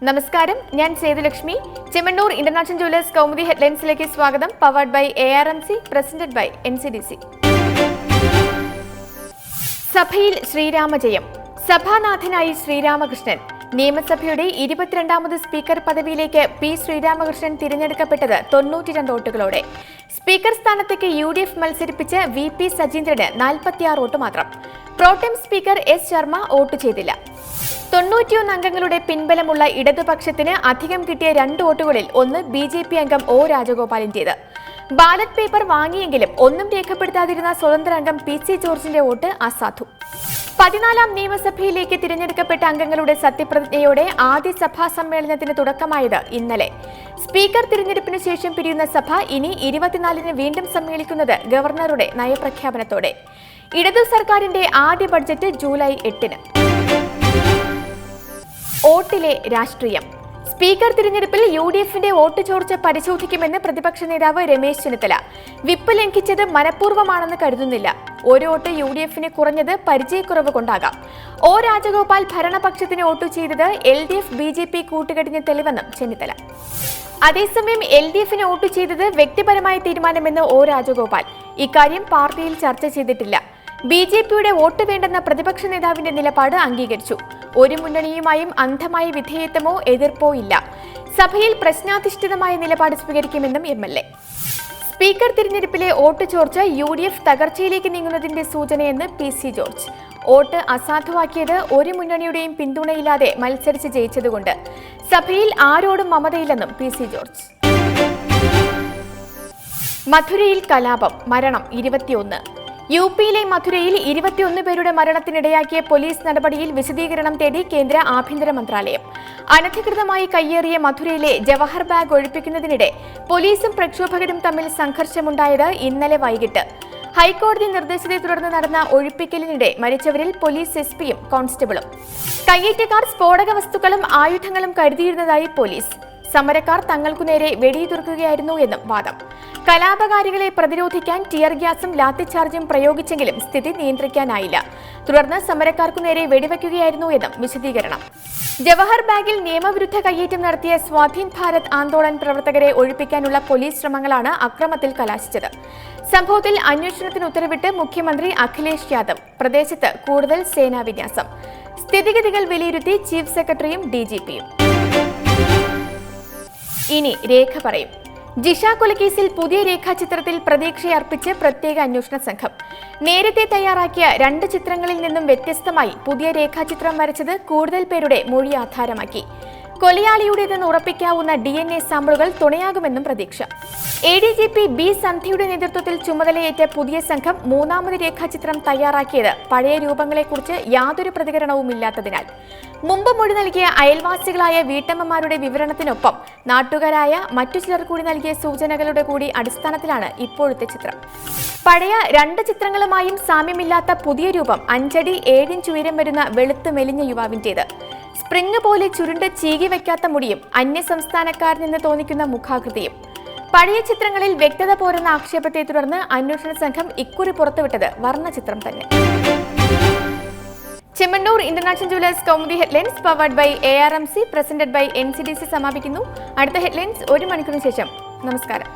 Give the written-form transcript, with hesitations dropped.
നമസ്കാരം, ഞാൻ Sethulakshmi. Chemmanur international jewellers Kaumudi ഹെഡ്ലൈൻസിലേക്ക് സ്വാഗതം. Powered by ARMC, presented by NCDC. സഭയിൽ ശ്രീരാമജയം. സഭാനാഥനായി ശ്രീരാമകൃഷ്ണൻ. നിയമസഭയുടെ 22ാമത് സ്പീക്കർ പദവിയിലേക്ക് P. ശ്രീരാമകൃഷ്ണൻ തിരഞ്ഞെടുക്കപ്പെട്ടത് 92 വോട്ടുകളോടെ. സ്പീക്കർ സ്ഥാനത്തേക്ക് UDF മത്സരിപ്പിച്ച് VP സജീന്ദ്രന് 46 വോട്ട് മാത്രം. Pro tem speaker S. Sharma vote ചെയ്തില്ല. 91 അംഗങ്ങളുടെ പിൻബലമുള്ള ഇടതുപക്ഷത്തിന് അധികം കിട്ടിയ 2 വോട്ടുകളിൽ ഒന്ന് BJP അംഗം O. രാജഗോപാലിന്റേത്. ബാലറ്റ് പേപ്പർ വാങ്ങിയെങ്കിലും ഒന്നും രേഖപ്പെടുത്താതിരുന്ന സ്വതന്ത്ര അംഗം PC ജോർജിന്റെ വോട്ട് അസാധു. 14ാം നിയമസഭയിലേക്ക് തിരഞ്ഞെടുക്കപ്പെട്ട അംഗങ്ങളുടെ സത്യപ്രതിജ്ഞയോടെ ആദ്യ സഭാ സമ്മേളനത്തിന് തുടക്കമായത് ഇന്നലെ. സ്പീക്കർ തിരഞ്ഞെടുപ്പിന് ശേഷം പിരിയുന്ന സഭ ഇനി 24-ന് വീണ്ടും സമ്മേളിക്കുന്നത് ഗവർണറുടെ നയപ്രഖ്യാപനത്തോടെ. ഇടതു സർക്കാരിന്റെ ആദ്യ ബഡ്ജറ്റ് ജൂലൈ 8-ന്. വോട്ടിലെ രാഷ്ട്രീയം. സ്പീക്കർ തിരഞ്ഞെടുപ്പിൽ UDFന്റെ വോട്ട് ചോർച്ച പരിശോധിക്കുമെന്ന് പ്രതിപക്ഷ നേതാവ് രമേശ് ചെന്നിത്തല. വിപ്പ് ലംഘിച്ചത് മനഃപൂർവ്വമാണെന്ന് കരുതുന്നില്ല. ഒരു വോട്ട് UDFന് കുറഞ്ഞത് പരിചയക്കുറവ് കൊണ്ടാകാം. O. രാജഗോപാൽ ഭരണപക്ഷത്തിന് വോട്ട് ചെയ്തത് LDF BJP കൂട്ടുകെട്ടിന് തെളിവെന്നും ചെന്നിത്തല. അതേസമയം LDFന് വോട്ട് ചെയ്തത് വ്യക്തിപരമായ തീരുമാനമെന്ന് O. രാജഗോപാൽ. ഇക്കാര്യം പാർട്ടിയിൽ ചർച്ച ചെയ്തിട്ടില്ല. BJPയുടെ വോട്ട് വേണ്ടെന്ന പ്രതിപക്ഷ നേതാവിന്റെ നിലപാട് അംഗീകരിച്ചു. ഒരു മുന്നണിയുമായും അന്ധമായ വിധേയത്വമോ എതിർപ്പോ ഇല്ല. സഭയിൽ പ്രശ്നാധിഷ്ഠിതമായ നിലപാട് സ്വീകരിക്കുമെന്നും MLA. സ്പീക്കർ തിരഞ്ഞെടുപ്പിലെ വോട്ട് ചോർച്ച UDF തകർച്ചയിലേക്ക് നീങ്ങുന്നതിന്റെ സൂചനയെന്ന് PC ജോർജ്. വോട്ട് അസാധുവാക്കിയത് ഒരു മുന്നണിയുടെയും പിന്തുണയില്ലാതെ മത്സരിച്ച് ജയിച്ചതുകൊണ്ട്. സഭയിൽ ആരോടും മമതയില്ലെന്നും PC ജോർജ്. മധുരയിൽ കലാപം, മരണം 21. UPയിലെ മധുരയിൽ 21 പേരുടെ മരണത്തിനിടയാക്കിയ പോലീസ് നടപടിയിൽ വിശദീകരണം തേടി കേന്ദ്ര ആഭ്യന്തര മന്ത്രാലയം. അനധികൃതമായി കയ്യേറിയ മധുരയിലെ ജവഹർ ബാഗ് ഒഴിപ്പിക്കുന്നതിനിടെ പോലീസും പ്രക്ഷോഭകരും തമ്മിൽ സംഘർഷമുണ്ടായത് ഇന്നലെ വൈകിട്ട്. ഹൈക്കോടതി നിർദ്ദേശത്തെ തുടർന്ന് നടന്ന ഒഴിപ്പിക്കലിനിടെ മരിച്ചവരിൽ പോലീസ് SP-യും കോൺസ്റ്റബിളും. കയ്യേറ്റക്കാർ സ്ഫോടക വസ്തുക്കളും ആയുധങ്ങളും കരുതിയിരുന്നതായി പോലീസ്. സമരക്കാർ തങ്ങൾക്കു നേരെ വെടിയുതിർക്കുകയായിരുന്നു എന്നും വാദം. കലാപകാരികളെ പ്രതിരോധിക്കാൻ ടിയർ ഗ്യാസും ലാത്തിചാർജും പ്രയോഗിച്ചെങ്കിലും സ്ഥിതി നിയന്ത്രിക്കാനായില്ല. തുടർന്ന് സമരക്കാർക്കു നേരെ വെടിവെക്കുകയായിരുന്നു എന്നും വിശദീകരണം. ജവഹർ ബാഗിൽ നിയമവിരുദ്ധ കയ്യേറ്റം നടത്തിയ സ്വാധീൻ ഭാരത് ആന്തോളൻ പ്രവർത്തകരെ ഒഴിപ്പിക്കാനുള്ള പോലീസ് ശ്രമങ്ങളാണ് അക്രമത്തിൽ കലാശിച്ചത്. സംഭവത്തിൽ അന്വേഷണത്തിന് ഉത്തരവിട്ട് മുഖ്യമന്ത്രി അഖിലേഷ് യാദവ്. പ്രദേശത്ത് കൂടുതൽ സേനാ വിന്യാസം. സ്ഥിതിഗതികൾ വിലയിരുത്തി ചീഫ് സെക്രട്ടറിയും DGP-യും. ഇനി രേഖ പറയും. ജിഷ കൊലക്കേസിൽ പുതിയ രേഖാചിത്രത്തിൽ പ്രതീക്ഷയർപ്പിച്ച് പ്രത്യേക അന്വേഷണ സംഘം. നേരത്തെ തയ്യാറാക്കിയ 2 ചിത്രങ്ങളിൽ നിന്നും വ്യത്യസ്തമായി പുതിയ രേഖാചിത്രം വരച്ചത് കൂടുതൽ പേരുടെ മൊഴി ആധാരമാക്കി. കൊലയാളിയുടേതെന്ന് ഉറപ്പിക്കാവുന്ന DNA സാമ്പിളുകൾ തുണയാകുമെന്നും പ്രതീക്ഷ. ADGP B. സന്ധ്യയുടെ നേതൃത്വത്തിൽ ചുമതലയേറ്റ പുതിയ സംഘം 3ാമത് രേഖാചിത്രം തയ്യാറാക്കിയത് പഴയ രൂപങ്ങളെക്കുറിച്ച് യാതൊരു പ്രതികരണവുമില്ലാത്തതിനാൽ. മുമ്പ് മൊഴി നൽകിയ അയൽവാസികളായ വീട്ടമ്മമാരുടെ വിവരണത്തിനൊപ്പം നാട്ടുകാരായ മറ്റു ചിലർ കൂടി നൽകിയ സൂചനകളുടെ കൂടി അടിസ്ഥാനത്തിലാണ് ഇപ്പോഴത്തെ ചിത്രം. പഴയ 2 ചിത്രങ്ങളുമായും സാമ്യമില്ലാത്ത പുതിയ രൂപം 5 അടി 7 ഇഞ്ച് ഉയരം വരുന്ന വെളുത്ത് മെലിഞ്ഞ യുവാവിന്റേത്. സ്പ്രിംഗ് പോലെ ചുരുണ്ട് ചീകി വയ്ക്കാത്ത മുടിയും അന്യസംസ്ഥാനക്കാരിൽ നിന്ന് തോന്നിക്കുന്ന മുഖാകൃതിയും. പഴയ ചിത്രങ്ങളിൽ വ്യക്തത പോരെന്ന ആക്ഷേപത്തെ തുടർന്ന് അന്വേഷണ സംഘം ഇക്കുറി പുറത്തുവിട്ടത് വർണ്ണചിത്രം തന്നെ. Chemmanur international jewellers Kaumudi headlines powered by ARMC, presented by NCDC സമാപിക്കുന്നു. അടുത്ത ഹെഡ്ലൈൻസ് 1 മണിക്കൂറിന് ശേഷം. നമസ്കാരം.